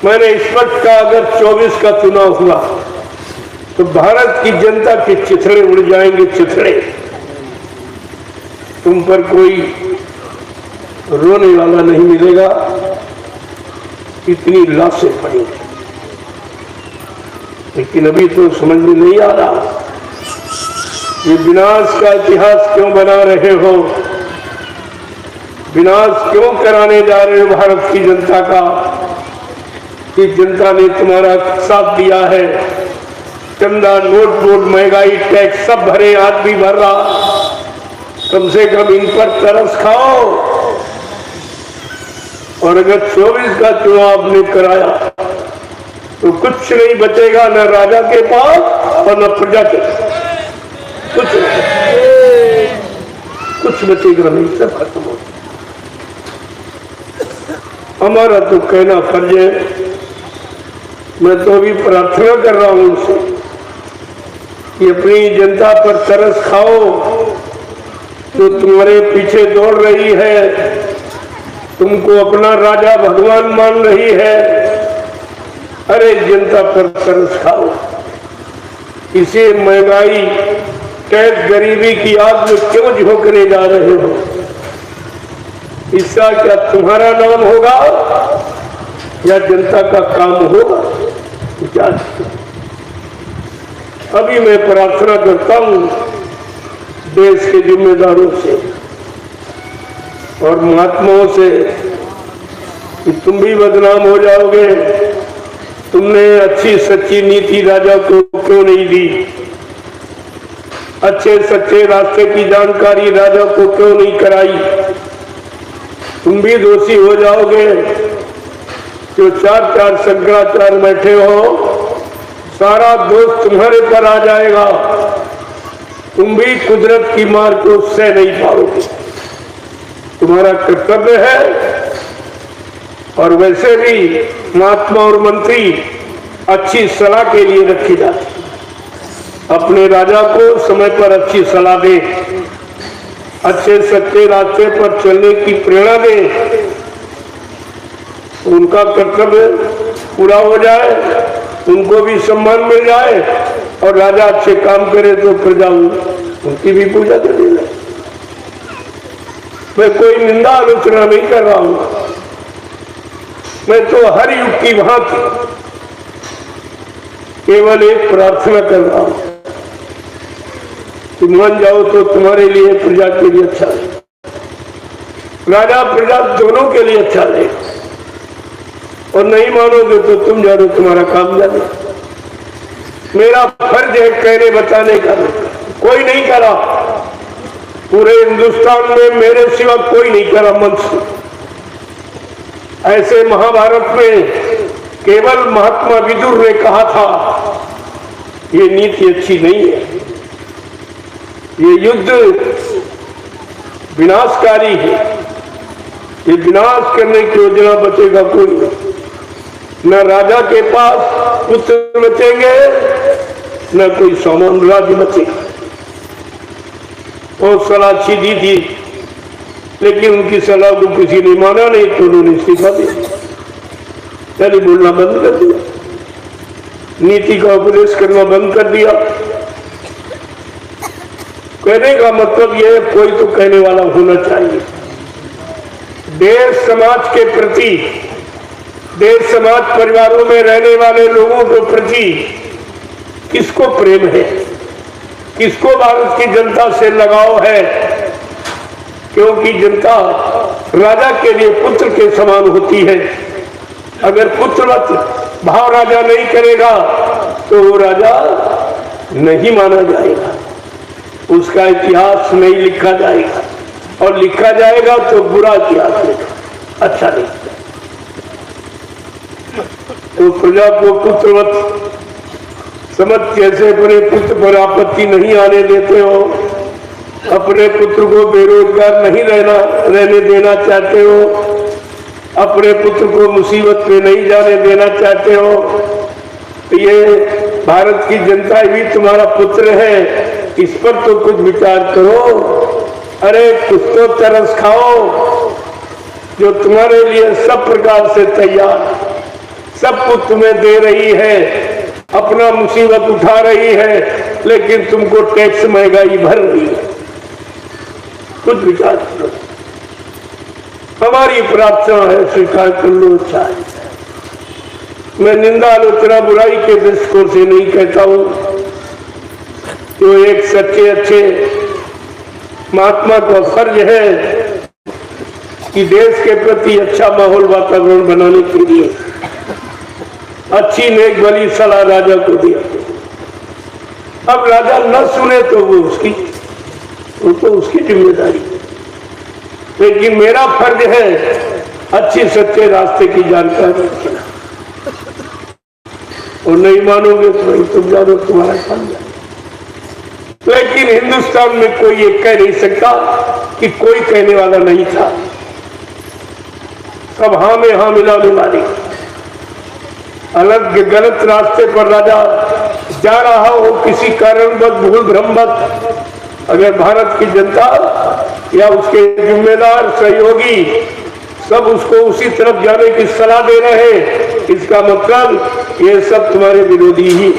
मैंने इस वक्त का अगर 24 का चुनाव हुआ तो भारत की जनता के चिथड़े उड़ जाएंगे, चिथड़े। तुम पर कोई रोने वाला नहीं मिलेगा, इतनी लाशें पड़ी। लेकिन अभी तो समझ में नहीं आ रहा ये विनाश का इतिहास क्यों बना रहे हो, विनाश क्यों कराने जा रहे हो भारत की जनता का। कि जनता ने तुम्हारा साथ दिया है, चंदा, नोट महंगाई, टैक्स सब भरे, आज भी भर रहा। कम से कम इन पर तरस खाओ। और अगर 24 का चुनाव आपने कराया तो कुछ नहीं बचेगा, न राजा के पास और न प्रजा के पास, कुछ बचेगा नहीं, सब खत्म हो। हमारा तो कहना फर्ज है। मैं तो अभी प्रार्थना कर रहा हूं उनसे कि अपनी जनता पर तरस खाओ जो तुम्हारे पीछे दौड़ रही है, तुमको अपना राजा भगवान मान रही है। अरे जनता पर तरस खाओ। इसे महंगाई, टैक्स, गरीबी की आग में क्यों झोंकने जा रहे हो। इसका क्या तुम्हारा नाम होगा या जनता का काम होगा। अभी मैं प्रार्थना करता हूं देश के जिम्मेदारों से और महात्माओं से कि तुम भी बदनाम हो जाओगे। तुमने अच्छी सच्ची नीति राजा को क्यों नहीं दी, अच्छे सच्चे रास्ते की जानकारी राजा को क्यों नहीं कराई। तुम भी दोषी हो जाओगे। जो चार शंकराचार्य बैठे हो, सारा दोष तुम्हारे पर आ जाएगा। तुम भी कुदरत की मार को सह नहीं पाओगे। तुम्हारा कर्तव्य है। और वैसे भी महात्मा और मंत्री अच्छी सलाह के लिए रखे जाते, अपने राजा को समय पर अच्छी सलाह दे, अच्छे सच्चे रास्ते पर चलने की प्रेरणा दे। उनका कर्तव्य पूरा हो जाए, उनको भी सम्मान मिल जाए और राजा अच्छे काम करे तो प्रजा उनकी भी पूजा करे। मैं कोई निंदा आलोचना नहीं कर रहा हूं। मैं तो हर युग की भांति केवल एक प्रार्थना कर रहा हूं कि मान जाओ तो तुम्हारे लिए, प्रजा के लिए अच्छा है, राजा प्रजा दोनों के लिए अच्छा है। और नहीं मानोगे तो तुम जानो, तुम्हारा काम जाने। मेरा फर्ज है कहने बताने का, कोई नहीं करा। पूरे हिंदुस्तान में मेरे सिवा कोई नहीं करा मंच से। ऐसे महाभारत में केवल महात्मा विदुर ने कहा था ये नीति अच्छी नहीं है, ये युद्ध विनाशकारी है, ये विनाश करने की योजना बचेगा कोई नहीं। न राजा के पास पुत्र बचेंगे, न कोई सामान राज्य बचेगा। और सलाह अच्छी दी थी, लेकिन उनकी सलाह को किसी ने माना नहीं तो उन्होंने इस्तीफा दिया, यानी बोलना बंद कर दिया, नीति का उपदेश करना बंद कर दिया। कहने का मतलब यह है कोई तो कहने वाला होना चाहिए। देश समाज के प्रति, देश समाज परिवारों में रहने वाले लोगों के प्रति किसको प्रेम है, किसको भारत की जनता से लगाव है। क्योंकि जनता राजा के लिए पुत्र के समान होती है। अगर पुत्रवत भाव राजा नहीं करेगा तो वो राजा नहीं माना जाएगा, उसका इतिहास नहीं लिखा जाएगा, और लिखा जाएगा तो बुरा इतिहास लिखा, अच्छा नहीं। तो प्रजा को पुत्रवत समझ कैसे अपने पुत्र पर आपत्ति नहीं आने देते हो, अपने पुत्र को बेरोजगार नहीं रहने देना चाहते हो, अपने पुत्र को मुसीबत में नहीं जाने देना चाहते हो। तो ये भारत की जनता भी तुम्हारा पुत्र है, इस पर तो कुछ विचार करो। अरे कुछ तो तरस खाओ जो तुम्हारे लिए सब प्रकार से तैयार, सब कुछ तुम्हें दे रही है, अपना मुसीबत उठा रही है, लेकिन तुमको टैक्स महंगाई भर रही है। कुछ विचार करो। हमारी प्रार्थना है, स्वीकार कर लो। अच्छा है, मैं निंदा आलोचना बुराई के दृष्टिकोण से नहीं कहता हूं। जो एक सच्चे अच्छे महात्मा का फर्ज है कि देश के प्रति अच्छा माहौल वातावरण बनाने के लिए अच्छी नेक भली सलाह राजा को दिया। अब राजा न सुने तो वो तो उसकी जिम्मेदारी, लेकिन मेरा फर्ज है अच्छी सच्चे रास्ते की जानकारी रखना। और नहीं मानोगे तो तुम जानो, तुम्हारा काम है। लेकिन हिंदुस्तान में कोई ये कह नहीं सकता कि कोई कहने वाला नहीं था। सब हाँ में हाँ मिलाने वाले। अलग गलत रास्ते पर राजा जा रहा हो, किसी कारणवश भूल भ्रमवश, अगर भारत की जनता या उसके जिम्मेदार सहयोगी सब उसको उसी तरफ जाने की सलाह दे रहे हैं, इसका मतलब ये सब तुम्हारे विरोधी ही,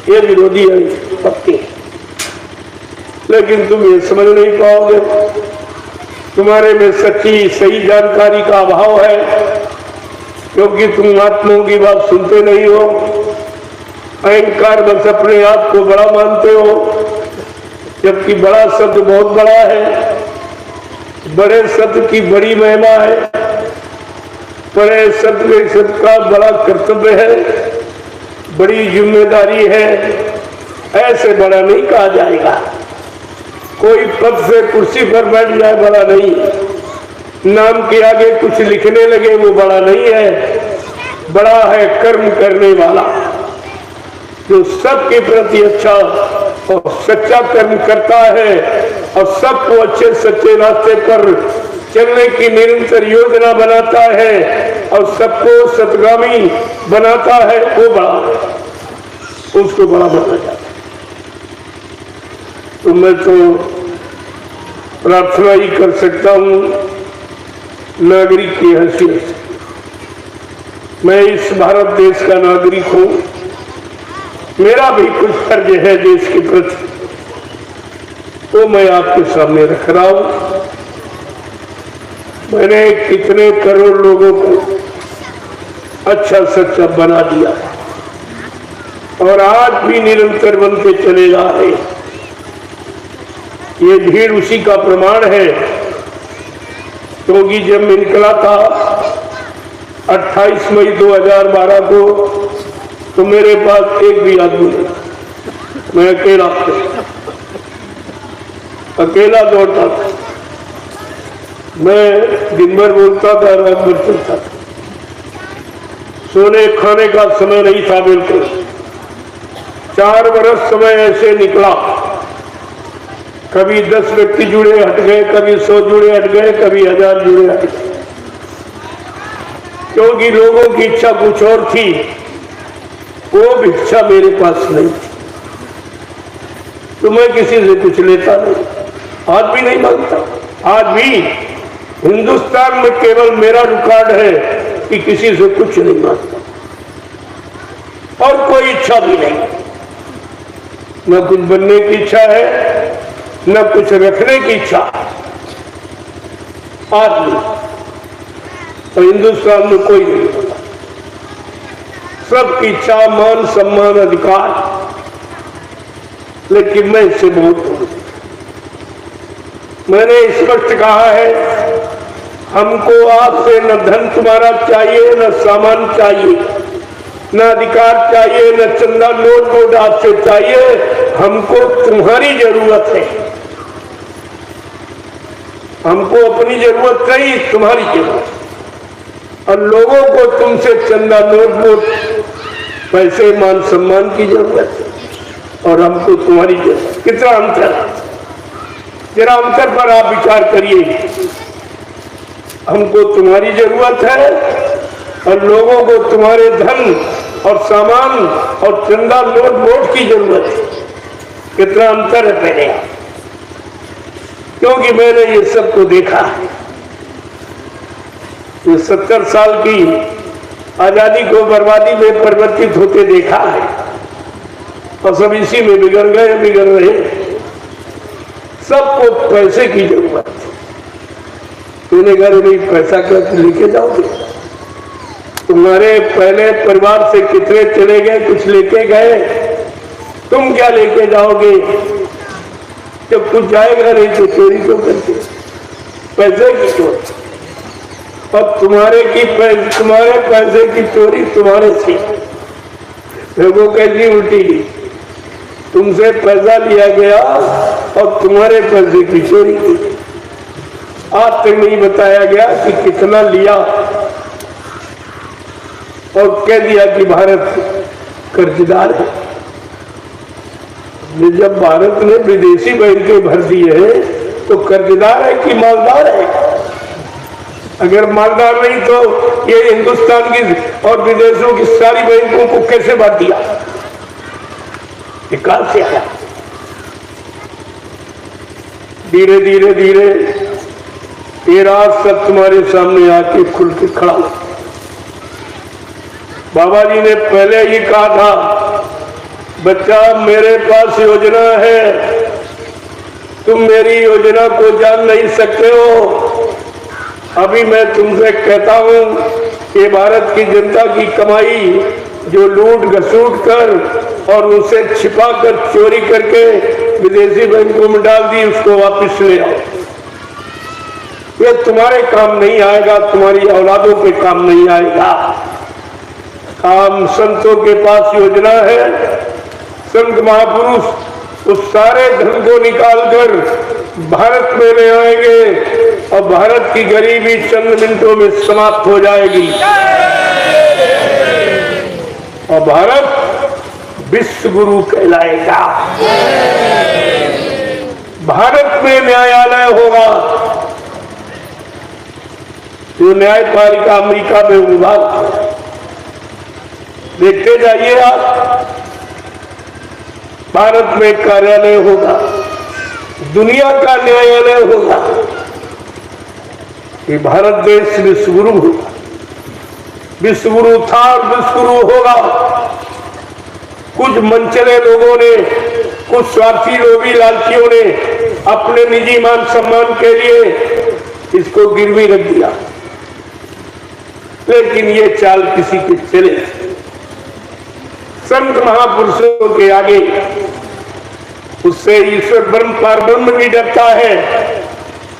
ये विरोधी है पक्के। लेकिन तुम ये समझ नहीं पाओगे, तुम्हारे में सच्ची सही जानकारी का अभाव है, क्योंकि तुम महात्माओं की बात सुनते नहीं हो। अहंकार बस अपने आप को बड़ा मानते हो, जबकि बड़ा शब्द बहुत बड़ा है। बड़े शब्द की बड़ी महिमा है, बड़े शब्द का बड़ा कर्तव्य है, बड़ी जिम्मेदारी है। ऐसे बड़ा नहीं कहा जाएगा। कोई पद से कुर्सी पर बैठ जाए बड़ा नहीं, नाम के आगे कुछ लिखने लगे वो बड़ा नहीं है। बड़ा है कर्म करने वाला, जो सबके प्रति अच्छा और सच्चा कर्म करता है और सबको अच्छे सच्चे रास्ते पर चलने की निरंतर योजना बनाता है और सबको सतगामी बनाता है, वो बड़ा है, उसको बड़ा माना जाता है। तो मैं तो प्रार्थना ही कर सकता हूं नागरिक की हैसियत से। मैं इस भारत देश का नागरिक हूं, मेरा भी कुछ फर्ज है देश के प्रति, तो मैं आपके सामने रख रहा हूं। मैंने कितने करोड़ लोगों को अच्छा सच्चा बना दिया और आज भी निरंतर बनते चले जा रहे। ये भीड़ उसी का प्रमाण है, क्योंकि जब मैं निकला था 28 मई 2012 को, तो मेरे पास एक भी आदमी नहीं, मैं अकेला दौड़ता था। मैं दिन भर बोलता था, रात भर चलता था। सोने खाने का समय नहीं था बिल्कुल। 4 वर्ष समय ऐसे निकला, कभी 10 व्यक्ति जुड़े हट गए, कभी 100 जुड़े हट गए, कभी 1000 जुड़े हट गए, क्योंकि लोगों की इच्छा कुछ और थी, वो भिक्षा मेरे पास नहीं थी। तो मैं किसी से कुछ लेता नहीं, आज भी नहीं मांगता। आज भी हिंदुस्तान में केवल मेरा रिकॉर्ड है कि किसी से कुछ नहीं मांगता और कोई इच्छा भी नहीं। न कुछ बनने की इच्छा है, न कुछ रखने की इच्छा। आज भी तो हिंदुस्तान में कोई नहीं होता। सबकी इच्छा, मान, सम्मान, अधिकार, लेकिन मैं इससे बहुत हूं। मैंने स्पष्ट कहा है, हमको आपसे न धन तुम्हारा चाहिए, न सामान चाहिए, न अधिकार चाहिए, न चंदा नोट आपसे चाहिए। हमको तुम्हारी जरूरत है। हमको अपनी जरूरत नहीं, तुम्हारी जरूरत। और लोगों को तुमसे चंदा नोट पैसे मान सम्मान की जरूरत है, और हमको तुम्हारी जरूरत। कितना अंतर है, जरा अंतर पर आप विचार करिए। हमको तुम्हारी जरूरत है और लोगों को तुम्हारे धन और सामान और चंदा नोट की जरूरत है। कितना अंतर है पहले, क्योंकि मैंने ये सबको देखा है। ये 70 साल की आजादी को बर्बादी में परिवर्तित होते देखा है और सब इसी में बिगड़ गए, बिगड़ रहे। सबको पैसे की जरूरत है। तूने कहा नहीं पैसा क्या लेके जाओगे? तुम्हारे पहले परिवार से कितने चले गए, कुछ लेके गए, तुम क्या लेके जाओगे? जब कुछ जाएगा नहीं तो चोरी क्यों करते? पैसे की चोरी। और तुम्हारे पैसे की चोरी तुम्हारे से। वो कैसी उल्टी गई? तुमसे पैसा लिया गया और तुम्हारे पैसे की चोरी की। आज तक नहीं बताया गया कि कितना लिया और कह दिया कि भारत कर्जदार है। जब भारत ने विदेशी बैंकें भर दी है तो कर्जदार है कि मालदार है? अगर मालदार नहीं तो ये हिंदुस्तान की और विदेशों की सारी बैंकों को कैसे भर दिया? ये कहां से आया? धीरे धीरे धीरे ये राज सब तुम्हारे सामने आके खुल के खड़ा। बाबा जी ने पहले ही कहा था, बच्चा मेरे पास योजना है, तुम मेरी योजना को जान नहीं सकते हो। अभी मैं तुमसे कहता हूं कि भारत की जनता की कमाई जो लूट घसूट कर और उसे छिपा कर चोरी करके विदेशी बैंकों में डाल दी, उसको वापस ले आओ। ये तुम्हारे काम नहीं आएगा, तुम्हारी औलादों के काम नहीं आएगा। काम संतों के पास योजना है। संत महापुरुष उस सारे धन को निकालकर भारत में ले आएंगे और भारत की गरीबी चंद मिनटों में समाप्त हो जाएगी और भारत विश्व गुरु कहलाएगा। भारत में न्यायालय होगा। जो न्यायपालिका अमेरिका में विभाग, देखते जाइए आप, भारत में कार्यालय होगा, दुनिया का न्यायालय होगा। ये भारत देश विश्वगुरु होगा। विश्वगुरु था और विश्वगुरु होगा। कुछ मनचले लोगों ने, कुछ स्वार्थी लोभी लालचियों ने अपने निजी मान सम्मान के लिए इसको गिरवी रख दिया, लेकिन ये चाल किसी के चले। संत महापुरुषों के आगे उससे ईश्वर ब्रह्म पार ब्रह्म भी डरता है,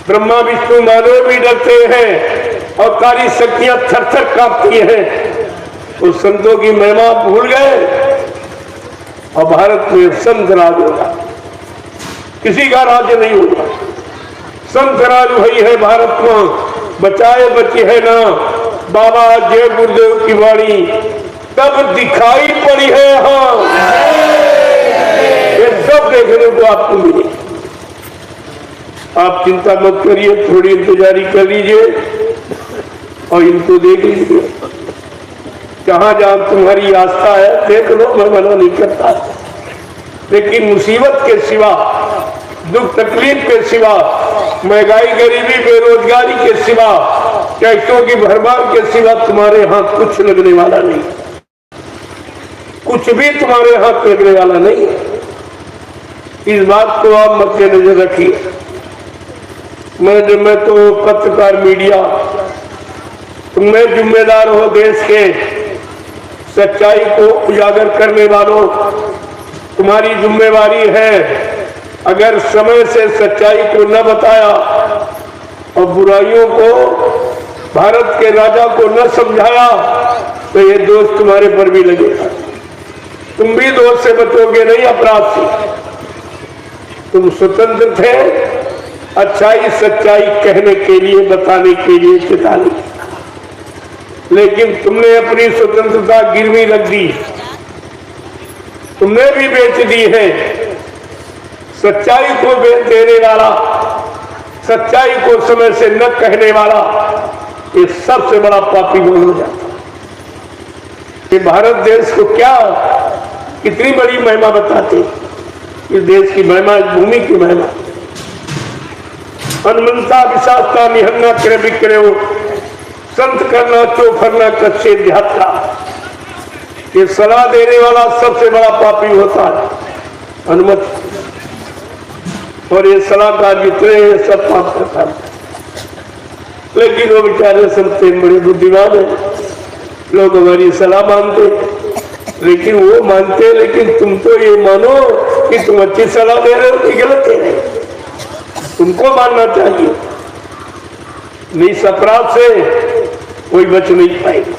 ब्रह्मा विष्णु महादेव भी डरते हैं और सारी शक्तियां थर थर कांपती हैं। उस संतों की महिमा भूल गए और भारत में संत राज होगा, किसी का राज्य नहीं होगा। संत राज वही है भारत में, बचाए बचे है ना। बाबा जय गुरुदेव की वाणी तब दिखाई पड़ी है। हाँ, ये सब देखने को आपको मिले। आप चिंता मत करिए, थोड़ी इंतजारी कर लीजिए और इनको देख लीजिए। जहां जहां तुम्हारी आस्था है देख लो, मैं मना नहीं करता, लेकिन मुसीबत के सिवा, दुख तकलीफ के सिवा, महंगाई गरीबी बेरोजगारी के सिवा, टैक्सों की भरमार के सिवा तुम्हारे हाथ कुछ लगने वाला नहीं। कुछ भी तुम्हारे हाथ लगने वाला नहीं है। इस बात को आप मद्देनजर रखिए। मैं तो पत्रकार मीडिया, तुम्हें जिम्मेदार हो देश के सच्चाई को उजागर करने वालों, तुम्हारी जिम्मेवारी है। अगर समय से सच्चाई को न बताया और बुराइयों को, भारत के राजा को न समझाया तो ये दोष तुम्हारे पर भी लगेगा। तुम भी दोष से बचोगे नहीं, अपराध से। तुम स्वतंत्र थे अच्छाई सच्चाई कहने के लिए, बताने के लिए, चिताने, लेकिन तुमने अपनी स्वतंत्रता गिरवी रख दी, तुमने भी बेच दी है। सच्चाई को बेच देने वाला, सच्चाई को समय से न कहने वाला, ये सबसे बड़ा पापी बोल हो जाता। ये भारत देश को क्या कितनी बड़ी महिमा बताते, इस देश की महिमा, इस भूमि की महिमा। अनमनता विशाखता निहन्ना क्रय विक्रय संत करना चोफरना कच्चे ध्याता, ये सलाह देने वाला सबसे बड़ा पापी होता है, अनुमति। और ये सलाहकार जितने हैं सब पाप करता है, लेकिन वो बेचारे संत बड़े बुद्धिमान है, लोग हमारी सलाह मानते, लेकिन वो मानते, लेकिन तुम तो ये मानो कि तुम अच्छी सलाह दे रहे हो कि गलत दे रहे हो, तुमको मानना चाहिए। निज अपराध से कोई बच नहीं पाएगा।